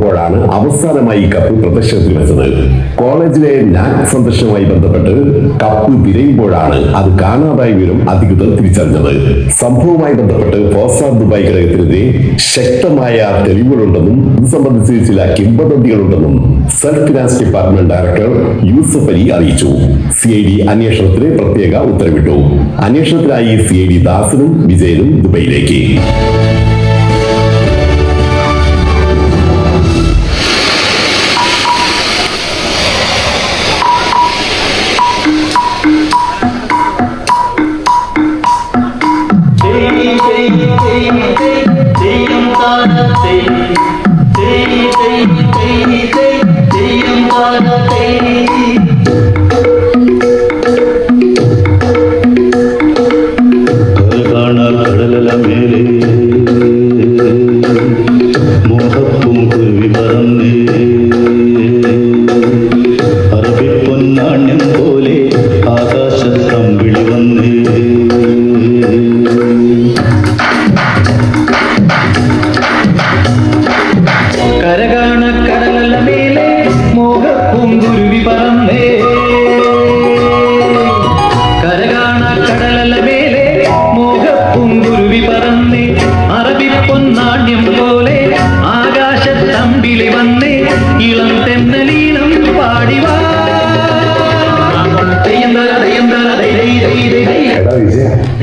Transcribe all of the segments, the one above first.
അപ്പോഴാണ് അവസാനമായി കപ്പ് പ്രദർശനത്തിൽ വെച്ചത്. കോളേജിലെ നാക് സന്ദർശനവുമായി ബന്ധപ്പെട്ട് കപ്പ് തിരയുമ്പോഴാണ് അത് കാണാതായ വിവരം അധികൃതർ തിരിച്ചറിഞ്ഞത്. സംഭവവുമായി ബന്ധപ്പെട്ട് ഫോസാർ ദുബായ് ഘടകത്തിനെതിരെ ശക്തമായ തെളിവുകളുണ്ടെന്നും ഇത് സംബന്ധിച്ച് ചില കിംവദന്തികളുണ്ടെന്നും self finance department director Yusuf Ali അറിയിച്ചു. CID അന്വേഷണത്തിന് പ്രത്യേക ഉത്തരവിട്ടു. അന്വേഷണത്തിനായി CID ദാസനും വിജയനും ദുബൈയിലേക്ക്.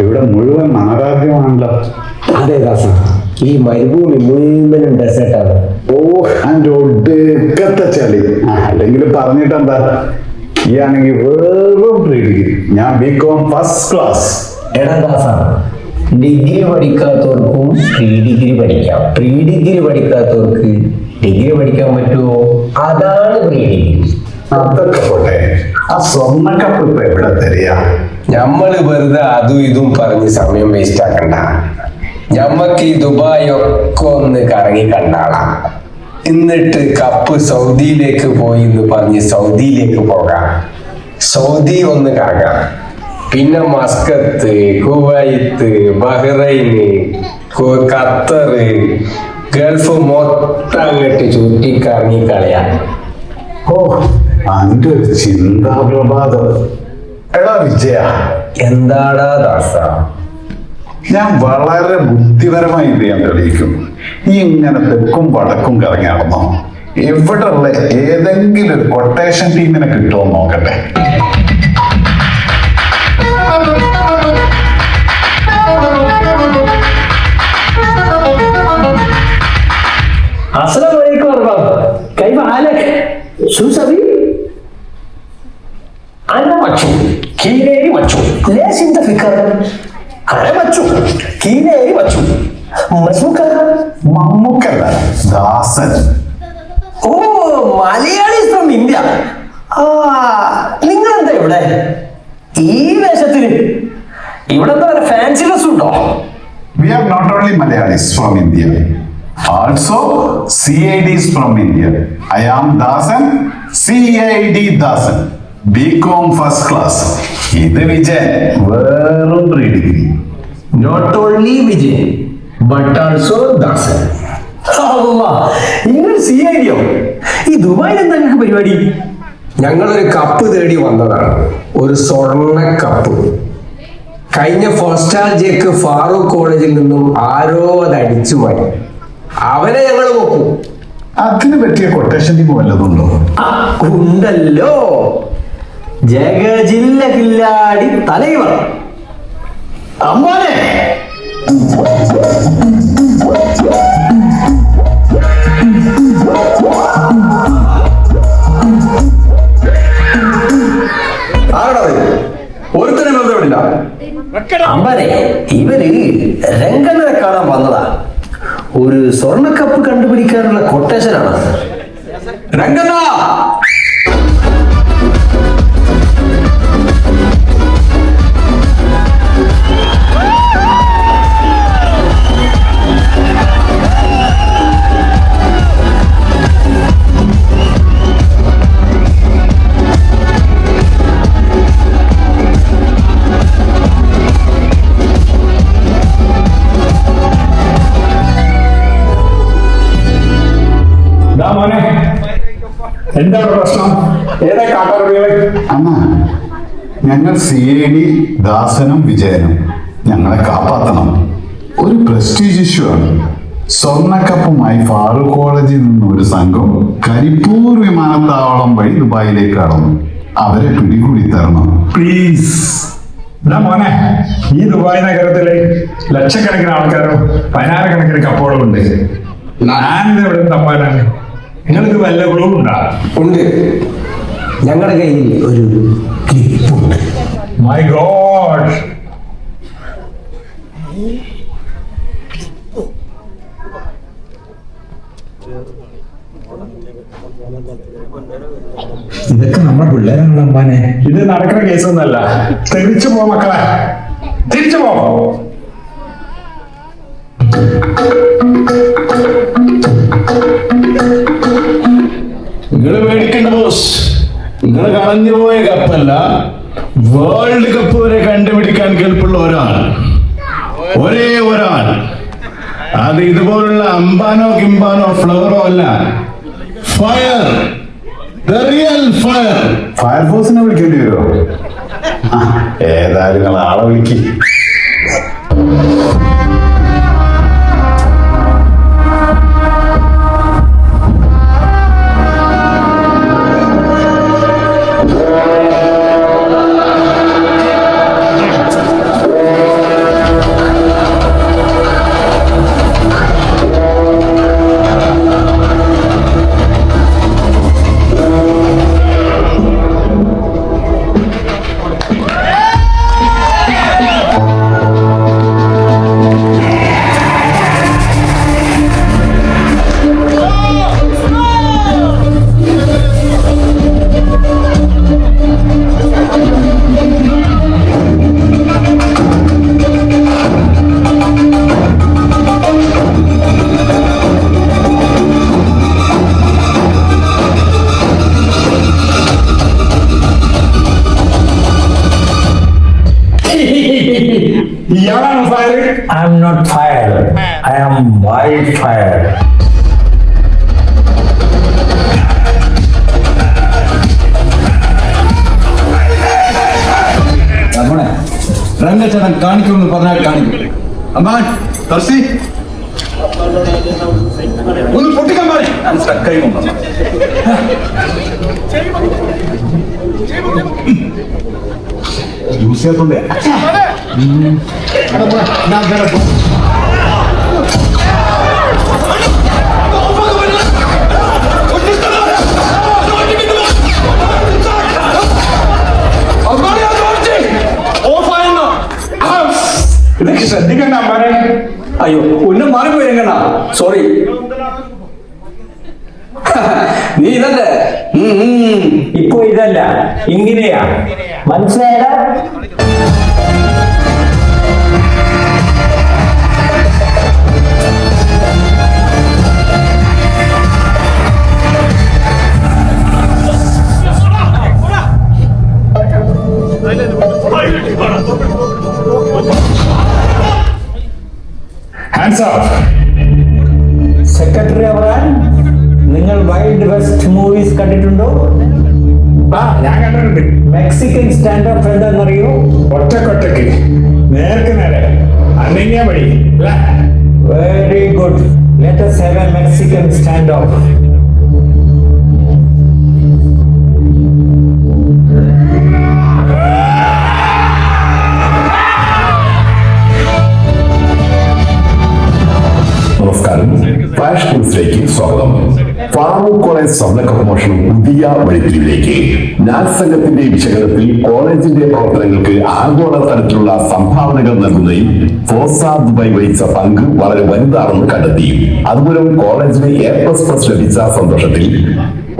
ഇവിടെ മുഴുവൻ നാടാദ്യമാണല്ലോ. അതെ ദാസ, ഈ മരുഭൂമി മുഴുവനും ഡെസേർട്ടാണ്. ഓ, അതിന്റെ ഒടുക്കത്തെ ചളി. അല്ലെങ്കിൽ പറഞ്ഞിട്ടെന്താ, ഈ ആണെങ്കിൽ വെറും പ്രീ ഡിഗ്രി, ഞാൻ BCom ഫസ്റ്റ് ക്ലാസ്. എടാ ദാസ, ഡിഗ്രി പഠിക്കാത്തവർക്കും പ്രീ ഡിഗ്രി പഠിക്കാം. പ്രീ ഡിഗ്രി പഠിക്കാത്തവർക്ക് ഡിഗ്രി പഠിക്കാൻ പറ്റുമോ? അതാണ് പ്രീ ഡിഗ്രി. അതൊക്കെ പോട്ടെ, ആ സ്വർണ്ണക്കപ്പ് ഇപ്പൊ എവിടെ തരിക? ഞമ്മള് വെറുതെ അതും ഇതും പറഞ്ഞ് സമയം വേസ്റ്റ് ആക്കണ്ട. ഞമ്മക്ക് ഈ ദുബായ് ഒക്കെ ഒന്ന് കറങ്ങി കണ്ടാളാം. എന്നിട്ട് കപ്പ് സൗദിയിലേക്ക് പോയി എന്ന് പറഞ്ഞ് സൗദിയിലേക്ക് പോകാം. സൗദി ഒന്ന് കറങ്ങാം. പിന്നെ Muscat, Kuwait, Bahrain, Qatar, Gulf മൊത്തം അങ്ങോട്ട് ചുറ്റിക്കറങ്ങി കളയാം. ഓ, അതിന്റെ ഒരു ചിന്താപ്രഭാതം. എടാ വിജയ, എന്താടാ ദാസ? ഞാൻ വളരെ ബുദ്ധിപരമായി ഇത് ഞാൻ തെളിയിക്കും. ഈ ഇങ്ങനെ തെക്കും വടക്കും കറങ്ങി നടന്നോ, എവിടെ ഉള്ള ഏതെങ്കിലും ഒരു കൊട്ടേഷൻ ടീമിനെ കിട്ടുമോ നോക്കട്ടെ. अस्सलाम वालेकुम अरबाब, कैफ हालक? शू सभी? أنا مچو كينيري مچو ليش أنت فكر؟ أنا مچو كينيري مچو مسموك മമ്മൂക്കല്ല, Dasan. Oh, Malayalees from India. നിങ്ങൾ എന്താ ഇവിടെ ഈ വേഷത്തിന്? ഇവിടെ എന്താ ഫാൻസി ഡ്രസ് ഉണ്ടോ? We are not only Malayalis from India, also CIDs from India. I am Dasan, CID Dasan, BCom first class. ഇത് വിജയൻ, വെറും pre degree. Not only Vijay but also Dasan. നിങ്ങൾ CID യോ? ഈ ദുബായിൽ എന്താ നിങ്ങൾക്ക് പരിപാടി? ഞങ്ങളൊരു കപ്പ് തേടി വന്നതാണ്, ഒരു സ്വർണ്ണ കപ്പ്. കഴിഞ്ഞ ഫോസ്റ്റാൾജിയക്ക് ഫാറൂഖ് കോളേജിൽ നിന്നും ആരോ അത് അടിച്ചു മാറ്റി. അവനെ ഞങ്ങൾ നോക്കും. അതിന് പറ്റിയ കൊട്ടേഷൻ ടീം വല്ലതുണ്ടോ? ഉണ്ടല്ലോ, ജഗജില്ല കില്ലാടി തലൈവർ അമ്മാനെ. ഒരുത്തനും ബന്ധപ്പെടില്ല. അമ്പാനെ, ഇവര് രംഗനെ കാണാൻ വന്നതാ. ഒരു സ്വർണ്ണക്കപ്പ് കണ്ടുപിടിക്കാനുള്ള കൊട്ടേഷനാണ്. രംഗന, മോനെ എന്താണ് പ്രശ്നം? ഏതാ കാട്ടാറുകള്? അണ്ണ, ഞങ്ങൾ CID ദാസനും വിജയനും ഞങ്ങളെ കാപ്പാത്തണം. ഒരു പ്രസ്റ്റീജ് ഇഷ്യൂ ആണ്. സ്വർണ്ണക്കപ്പുമായി ഫാറൂഖ് കോളേജിൽ നിന്ന് ഒരു സംഘം കരിപ്പൂർ വിമാനത്താവളം വഴി ദുബായിലേക്ക് കടന്നു. അവരെ പിടികൂടി തരണം പ്ലീസ്. മോനെ, ഈ ദുബായ് നഗരത്തിലെ ലക്ഷക്കണക്കിന് ആൾക്കാരും 16 കപ്പോളും ഉണ്ട്. ഞാൻ എവിടെ തപ്പാനാണ്? നിങ്ങൾക്ക് വല്ല ഗുണവുമുണ്ടാ? ഉണ്ട്, ഞങ്ങളുടെ കയ്യിൽ ഒരു ക്ലിപ്പുണ്ട്. മൈ ഗോഡ്, ഇതൊക്കെ നമ്മുടെ പിള്ളേരാണല്ലോ അമ്പാനെ. ഇത് നടക്കുന്ന കേസൊന്നല്ല. തിരിച്ചു പോ മക്കളെ, തിരിച്ചു പോ. നിങ്ങള് പേടിക്കണ്ട ബോസ്. നിങ്ങൾ കളഞ്ഞു പോയ കപ്പല്ല, വേൾഡ് കപ്പ് വരെ കണ്ടുപിടിക്കാൻ കെൽപ്പുള്ള ഒരാൾ, ഒരേ ഒരാൾ. അത് ഇതുപോലുള്ള അമ്പാനോ കിമ്പാനോ ഫ്ലവറോ അല്ല, ഫയർ, ദ റിയൽ ഫയർ. ഫയർഫോഴ്സിനെ വിളിക്കേണ്ടി വരുമോ? ഏതായാലും നിങ്ങൾ ആളെ വിളിക്ക്. ഇയാളാണ് fire? I am not fire. I am wildfire. രംഗച്ചടൻ കാണിക്കുമെന്ന് പറഞ്ഞാൽ കാണിക്കും. അമ്മാൻ, തർസി, ഒന്ന് പൊട്ടിക്കാൻ പാടി. കൈ കൊണ്ടു യൂസ് ചെയ്യാത്തോണ്ടേ. ഇതൊക്കെ ശ്രദ്ധിക്കണ്ട അമ്മാനെ. അയ്യോ, ഒന്നും മാറിപ്പോയി രംഗണ്ണ, സോറി. നീ ഇതല്ലേ? ഇപ്പൊ ഇതല്ല, ഇങ്ങനെയാ. മനസ്സിലായടാ? Hands up. സെക്രട്ടറി അവറാൻ, നിങ്ങൾ വൈൽഡ് വെസ്റ്റ് മൂവീസ് കണ്ടിട്ടുണ്ടോ? ഞാൻ കണ്ടിട്ടുണ്ട്. മെക്സിക്കൻ സ്റ്റാൻഡപ്പ് എന്താണെന്നറിയോ? ഒറ്റക്കൊറ്റക്ക് നേർക്ക് നേരെ അനങ്ങിയ വഴി. Very good. Let us have a Mexican standoff. നമസ്കാരം, ഫ്ലാഷ് ന്യൂസിലേക്ക് സ്വാഗതം. ഫാറൂഖ് കോളേജ് സ്വർണ്ണക്കപ്പ് മോഷണം പുതിയ വഴിത്തിരിവിലേക്ക്. നാസ് സംഘത്തിന്റെ വിശകലനത്തിൽ കോളേജിന്റെ പ്രവർത്തനങ്ങൾക്ക് ആഗോള തലത്തിലുള്ള സംഭാവനകൾ നൽകുന്നതിൽ ഫോസാദ് ദുബായ് വഹിച്ച പങ്ക് വളരെ വലുതാണെന്ന് കണ്ടെത്തി. അതുമൂലം കോളേജിന് A++ ലഭിച്ച സന്തോഷത്തിൽ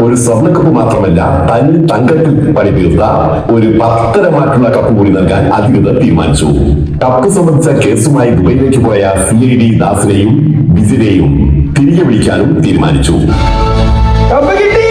ഒരു സ്വർണ്ണക്കപ്പ് മാത്രമല്ല, തനി തങ്കത്തിൽ പണിതീർത്ത ഒരു 10 മാറ്റുള്ള കപ്പ് കൂടി നൽകാൻ അധികൃതർ തീരുമാനിച്ചു. കപ്പ് സംബന്ധിച്ച കേസുമായി ദുബൈയിലേക്ക് പോയ CID ദാസിനെയും വിജിനെയും തിരികെ വിളിക്കാനും തീരുമാനിച്ചു. കപ്പ് കിട്ടി.